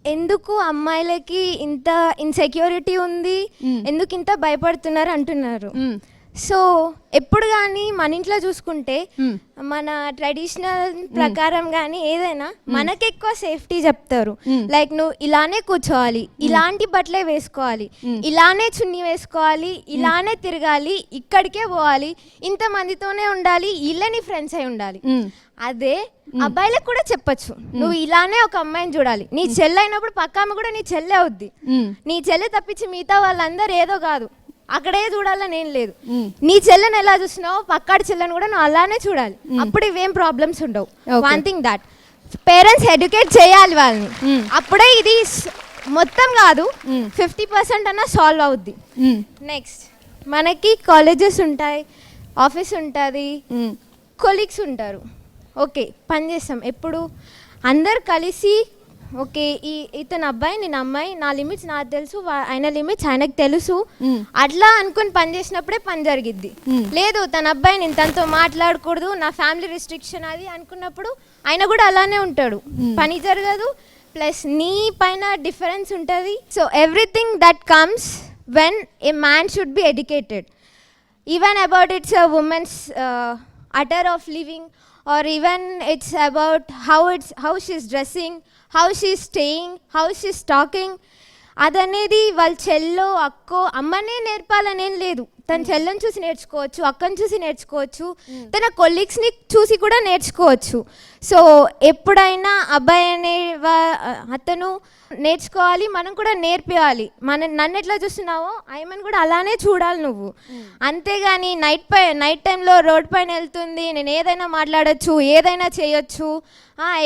ఎందుకు అమ్మాయిలకి ఇంత ఇన్సెక్యూరిటీ ఉంది, ఎందుకు ఇంత భయపడుతున్నారు అంటున్నారు. సో ఎప్పుడు కానీ మన ఇంట్లో చూసుకుంటే మన ట్రెడిషనల్ ప్రకారం కానీ ఏదైనా మనకి ఎక్కువ సేఫ్టీ చెప్తారు. లైక్ నువ్వు ఇలానే కూర్చోవాలి, ఇలాంటి బట్టలే వేసుకోవాలి, ఇలానే చున్నీ వేసుకోవాలి, ఇలానే తిరగాలి, ఇక్కడికే పోవాలి, ఇంతమందితోనే ఉండాలి, ఇళ్ళని ఫ్రెండ్స్ అయి ఉండాలి. అదే అబ్బాయిలకు కూడా చెప్పచ్చు, నువ్వు ఇలానే ఒక అమ్మాయిని చూడాలి. నీ చెల్లె అయినప్పుడు పక్క ఆమె కూడా నీ చెల్లె అవుద్ది. నీ చెల్లె తప్పించి మిగతా వాళ్ళందరూ ఏదో కాదు, అక్కడే చూడాలని ఏం లేదు. నీ చెల్లెని ఎలా చూసినావు పక్కాడి చెల్లెని కూడా నువ్వు అలానే చూడాలి. అప్పుడు ఇవేం ప్రాబ్లమ్స్ ఉండవు. One thing that parents educate చేయాలి వాళ్ళని, అప్పుడే ఇది మొత్తం కాదు 50% అన్నా సాల్వ్ అవుద్ది. నెక్స్ట్ మనకి కాలేజెస్ ఉంటాయి, ఆఫీస్ ఉంటుంది, కొలీగ్స్ ఉంటారు. ఓకే పని చేస్తాం, ఎప్పుడు అందరు కలిసి ఓకే ఇతను అబ్బాయి నేను అమ్మాయి, నా లిమిట్స్ నాకు తెలుసు, ఆయన లిమిట్స్ ఆయనకు తెలుసు, అట్లా అనుకుని పని చేసినప్పుడే పని జరిగిద్ది. లేదు తన అబ్బాయి నేను తనతో మాట్లాడకూడదు, నా ఫ్యామిలీ రిస్ట్రిక్షన్ అది అనుకున్నప్పుడు ఆయన కూడా అలానే ఉంటాడు, పని జరగదు. ప్లస్ నీ పైన డిఫరెన్స్ ఉంటుంది. So everything that comes when a man should be educated, even about it's a women's utter of living, or even it's about how she's dressing, how she's staying, how she's talking. అదనేది వాళ్ళ చెల్లో అక్కో అమ్మనే నేర్పాలనేం లేదు. తన చెల్లని చూసి నేర్చుకోవచ్చు, అక్కని చూసి నేర్చుకోవచ్చు, తన కొలీగ్స్ని చూసి కూడా నేర్చుకోవచ్చు. సో ఎప్పుడైనా అబ్బాయి అనే అతను నేర్చుకోవాలి, మనం కూడా నేర్పించాలి. నన్ను ఎట్లా చూస్తున్నావో ఆయమని కూడా అలానే చూడాలి నువ్వు. అంతేగాని నైట్ టైంలో రోడ్ పైన వెళ్తుంది, నేను ఏదైనా మాట్లాడచ్చు, ఏదైనా చేయొచ్చు,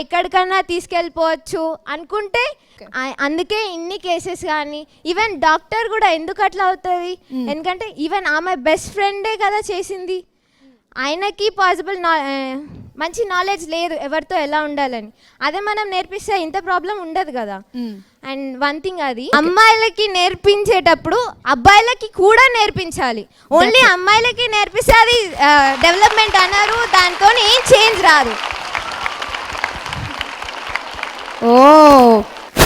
ఎక్కడికన్నా తీసుకెళ్ళిపోవచ్చు అనుకుంటే, అందుకే ఇన్ని కేసెస్ కానీ ఈవెన్ డాక్టర్ కూడా ఎందుకు అట్లా అవుతుంది, ఎందుకంటే ఈవెన్ ఆమె బెస్ట్ ఫ్రెండే కదా చేసింది, ఆయనకి పాసిబుల్ మంచి నాలెడ్జ్ లేదు ఎవరితో ఎలా ఉండాలని. అదే మనం నేర్పిస్తే ఇంత ప్రాబ్లం ఉండదు కదా. అండ్ వన్ థింగ్, అది అమ్మాయిలకి నేర్పించేటప్పుడు అబ్బాయిలకి కూడా నేర్పించాలి. ఓన్లీ అమ్మాయిలకి నేర్పిస్తే అది డెవలప్మెంట్ అన్నారు, దాంతో ఏం చేంజ్ రాదు. ఓ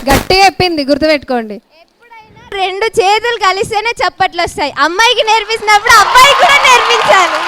గట్టిగా చెప్పింది, గుర్తుపెట్టుకోండి. ఎప్పుడైనా రెండు చేతులు కలిస్తేనే చప్పట్లు వస్తాయి. అమ్మాయికి నేర్పించినప్పుడు అబ్బాయికి కూడా నేర్పించాలి.